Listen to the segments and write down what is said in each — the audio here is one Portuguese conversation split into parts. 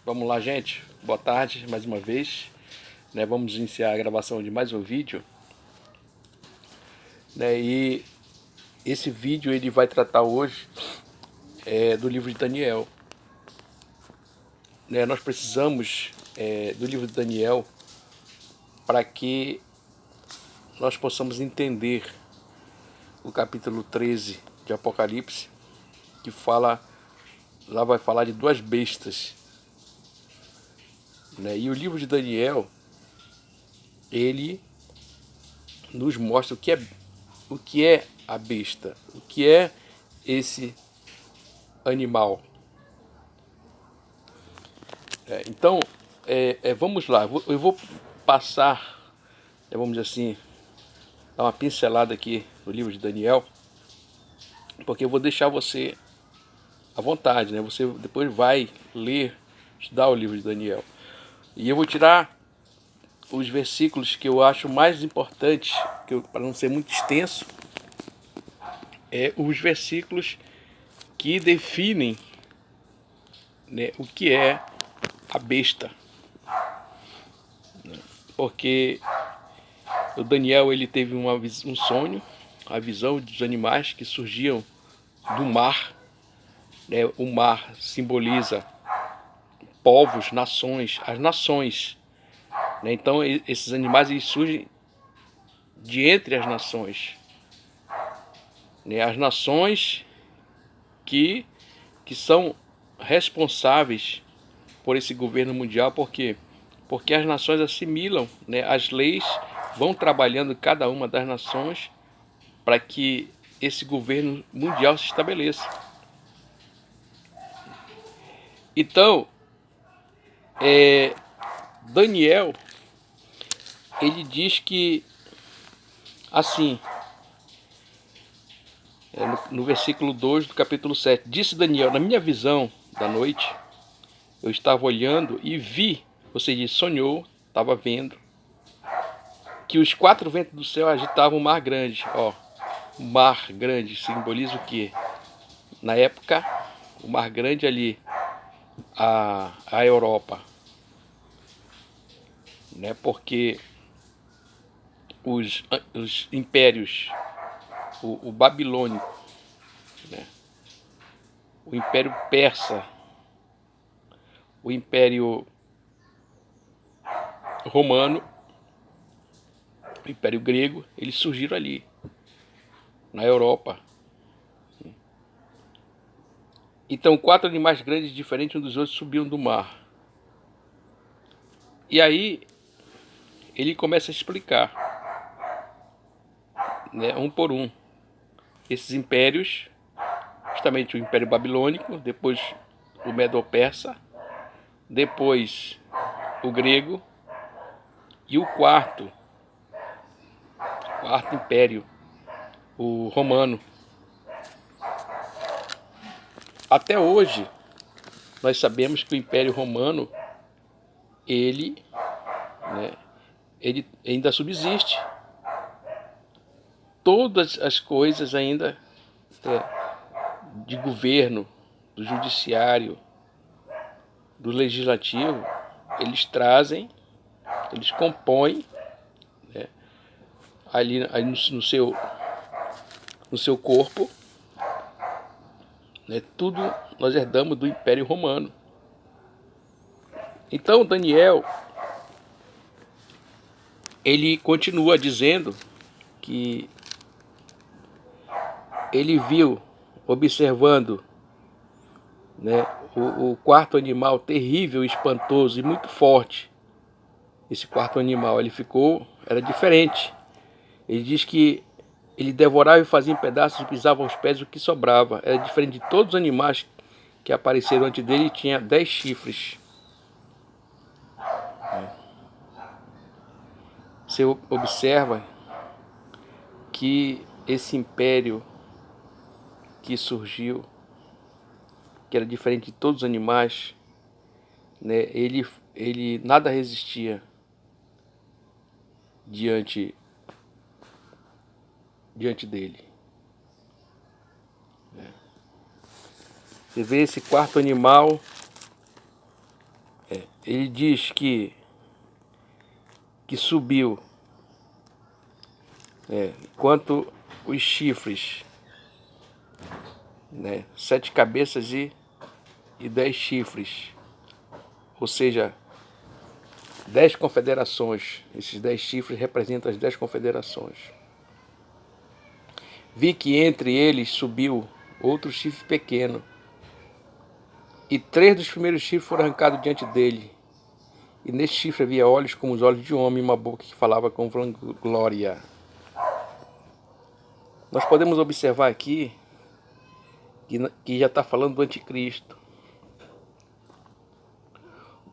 Vamos lá, gente. Boa tarde, mais uma vez. Vamos iniciar a gravação de mais um vídeo. E esse vídeo ele vai tratar hoje do livro de Daniel. Nós precisamos do livro de Daniel para que nós possamos entender o capítulo 13 de Apocalipse, que lá vai falar de duas bestas. E o livro de Daniel, ele nos mostra o que é a besta, o que é esse animal. Então, vamos lá, eu vou passar, vamos dizer assim, dar uma pincelada aqui no livro de Daniel, porque eu vou deixar você à vontade, Você depois vai ler, estudar o livro de Daniel. E eu vou tirar os versículos que eu acho mais importantes, para não ser muito extenso, os versículos que definem o que é a besta. Porque o Daniel ele teve um sonho, a visão dos animais que surgiam do mar. O mar simboliza povos, nações, as nações. Então esses animais eles surgem de entre as nações. As nações que são responsáveis por esse governo mundial, porque as nações assimilam, as leis, vão trabalhando cada uma das nações para que esse governo mundial se estabeleça. Então, Daniel, ele diz que, assim, no versículo 2 do capítulo 7, disse Daniel, na minha visão da noite, eu estava olhando e vi, ou seja, sonhou, estava vendo, que os quatro ventos do céu agitavam o mar grande. O mar grande simboliza o quê? Na época, o mar grande ali, a Europa, porque os impérios, o babilônico, o império persa, o império romano, o império grego, eles surgiram ali, na Europa. Então 4 animais grandes diferentes uns dos outros subiam do mar. E aí ele começa a explicar, um por um, esses impérios, justamente o Império Babilônico, depois o Medo-Persa, depois o grego e o quarto império, o romano. Até hoje nós sabemos que o Império Romano ele ainda subsiste. Todas as coisas ainda de governo, do judiciário, do legislativo, eles trazem, eles compõem ali no seu corpo, tudo nós herdamos do Império Romano. Então Daniel ele continua dizendo que ele viu, observando o quarto animal terrível, espantoso e muito forte. Esse quarto animal era diferente. Ele diz que ele devorava e fazia em pedaços e pisava aos pés o que sobrava. Era diferente de todos os animais que apareceram antes dele, e tinha 10 chifres. Você observa que esse império que surgiu, que era diferente de todos os animais, ele nada resistia diante dele. Você vê esse quarto animal, Ele diz que subiu, enquanto os chifres, 7 cabeças e 10 chifres, ou seja, 10 confederações. Esses 10 chifres representam as 10 confederações. Vi que entre eles subiu outro chifre pequeno, e 3 dos primeiros chifres foram arrancados diante dele. E neste chifre havia olhos como os olhos de um homem e uma boca que falava com vanglória. Nós podemos observar aqui que já está falando do anticristo.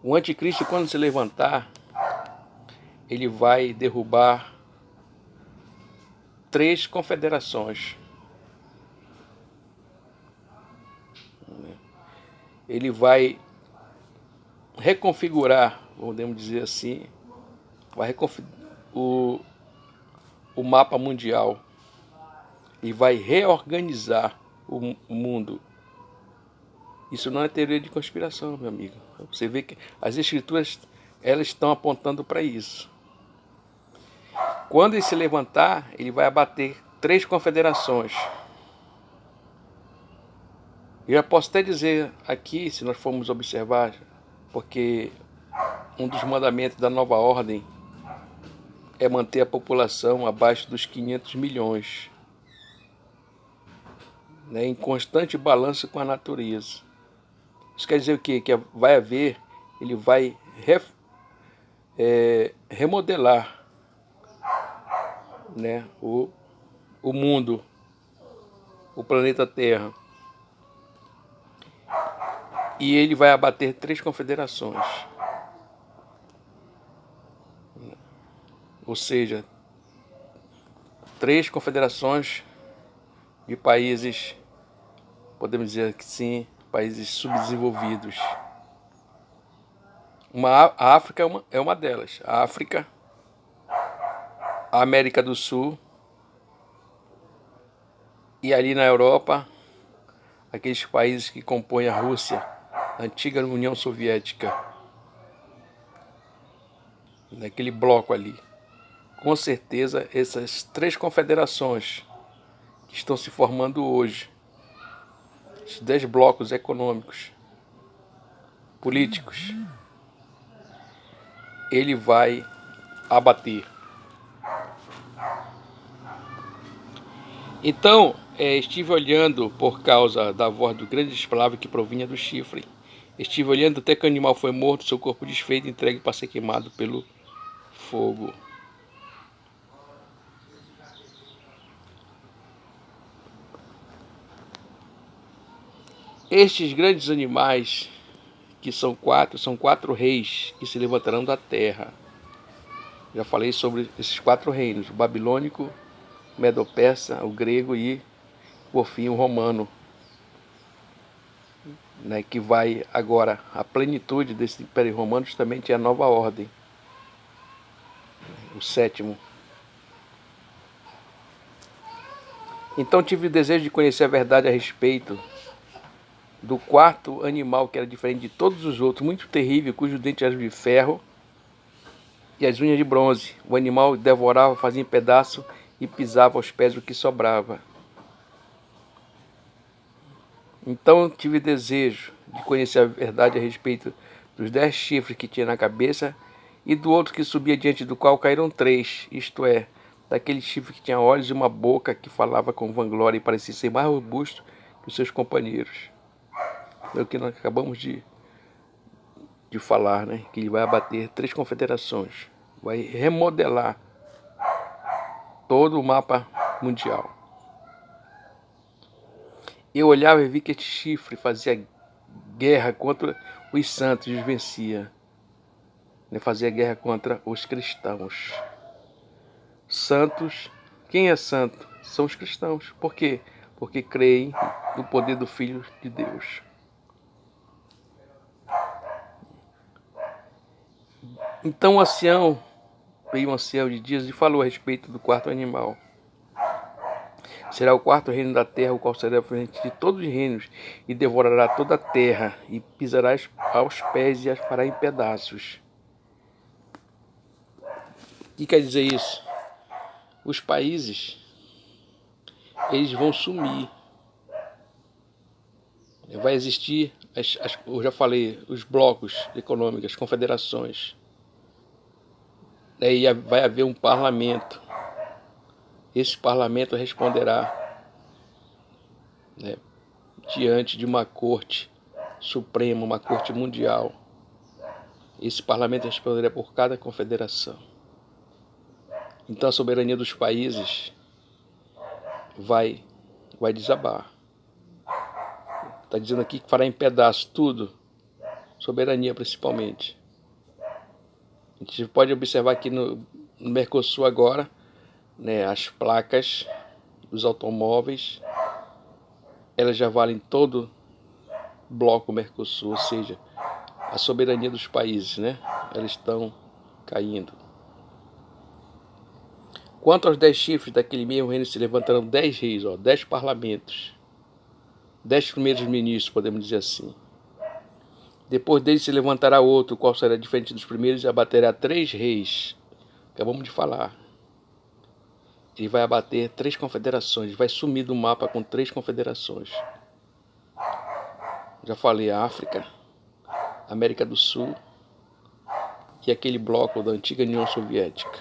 O anticristo, quando se levantar, ele vai derrubar 3 confederações. Ele vai reconfigurar, podemos dizer assim, vai reconfigurar o mapa mundial e vai reorganizar o mundo. Isso não é teoria de conspiração, meu amigo. Você vê que as escrituras, elas estão apontando para isso. Quando ele se levantar, ele vai abater 3 confederações. Eu já posso até dizer aqui, se nós formos observar, porque um dos mandamentos da nova ordem é manter a população abaixo dos 500 milhões, em constante balanço com a natureza. Isso quer dizer o quê? Que vai haver, ele vai remodelar, o mundo, o planeta Terra. E ele vai abater 3 confederações. Ou seja, 3 confederações de países, podemos dizer que sim, países subdesenvolvidos. A África é uma delas. A África, a América do Sul e ali na Europa, aqueles países que compõem a Rússia, a antiga União Soviética, naquele bloco ali. Com certeza, essas 3 confederações que estão se formando hoje, os 10 blocos econômicos, políticos, ele vai abater. Então, estive olhando por causa da voz do grande escravo que provinha do chifre. Estive olhando até que o animal foi morto, seu corpo desfeito e entregue para ser queimado pelo fogo. Estes grandes animais, que são 4 reis que se levantarão da terra. Já falei sobre esses 4 reinos: o babilônico, o medo-persa, o grego e, por fim, o romano. Que vai agora, a plenitude desse Império Romano, justamente é a nova ordem, o 7º. Então tive o desejo de conhecer a verdade a respeito do 4º animal, que era diferente de todos os outros, muito terrível, cujos dentes eram de ferro e as unhas de bronze. O animal devorava, fazia em pedaço e pisava aos pés o que sobrava. Então tive desejo de conhecer a verdade a respeito dos 10 chifres que tinha na cabeça e do outro que subia diante do qual caíram 3, isto é, daquele chifre que tinha olhos e uma boca que falava com vanglória e parecia ser mais robusto que os seus companheiros. É o que nós acabamos de falar, que ele vai abater 3 confederações, vai remodelar todo o mapa mundial. Eu olhava e vi que este chifre fazia guerra contra os santos e os vencia. Fazia guerra contra os cristãos. Santos, quem é santo? São os cristãos. Por quê? Porque creem no poder do Filho de Deus. Então o ancião, veio um ancião de dias e falou a respeito do 4º animal. Será o quarto reino da terra, o qual será frente de todos os reinos, e devorará toda a terra, e pisará aos pés e as fará em pedaços. O que quer dizer isso? Os países, eles vão sumir. Vai existir, eu já falei, os blocos econômicos, as confederações. E vai haver um parlamento. Esse parlamento responderá, né, diante de uma corte suprema, uma corte mundial. Esse parlamento responderá por cada confederação. Então a soberania dos países vai desabar. Está dizendo aqui que fará em pedaços tudo, soberania principalmente. A gente pode observar aqui no Mercosul agora, né, as placas dos automóveis, elas já valem todo o bloco Mercosul, ou seja, a soberania dos países, né, elas estão caindo. Quanto aos 10 chifres daquele mesmo reino, se levantarão 10 reis, 10 parlamentos, 10 primeiros ministros, podemos dizer assim. Depois dele se levantará outro, qual será diferente dos primeiros, e abaterá 3 reis. Acabamos de falar. Ele vai abater 3 confederações, vai sumir do mapa com 3 confederações. Já falei, África, América do Sul e aquele bloco da antiga União Soviética,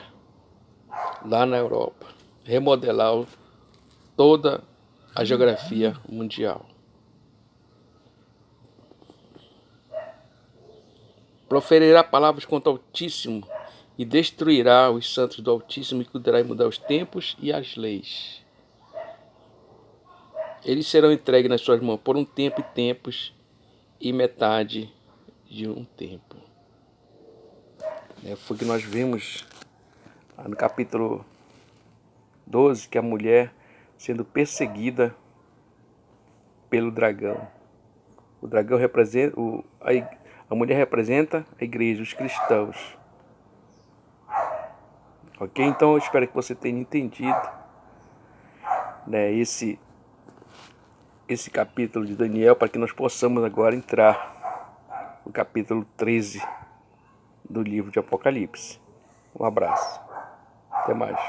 lá na Europa. Remodelar toda a geografia mundial. Proferirá palavras contra o Altíssimo e destruirá os santos do Altíssimo e cuidará em mudar os tempos e as leis. Eles serão entregues nas suas mãos por um tempo e tempos e metade de um tempo. Foi o que nós vimos no capítulo 12, que a mulher sendo perseguida pelo dragão. O dragão representa, a mulher representa a igreja, os cristãos. Ok? Então eu espero que você tenha entendido, né, esse capítulo de Daniel, para que nós possamos agora entrar no capítulo 13 do livro de Apocalipse. Um abraço. Até mais.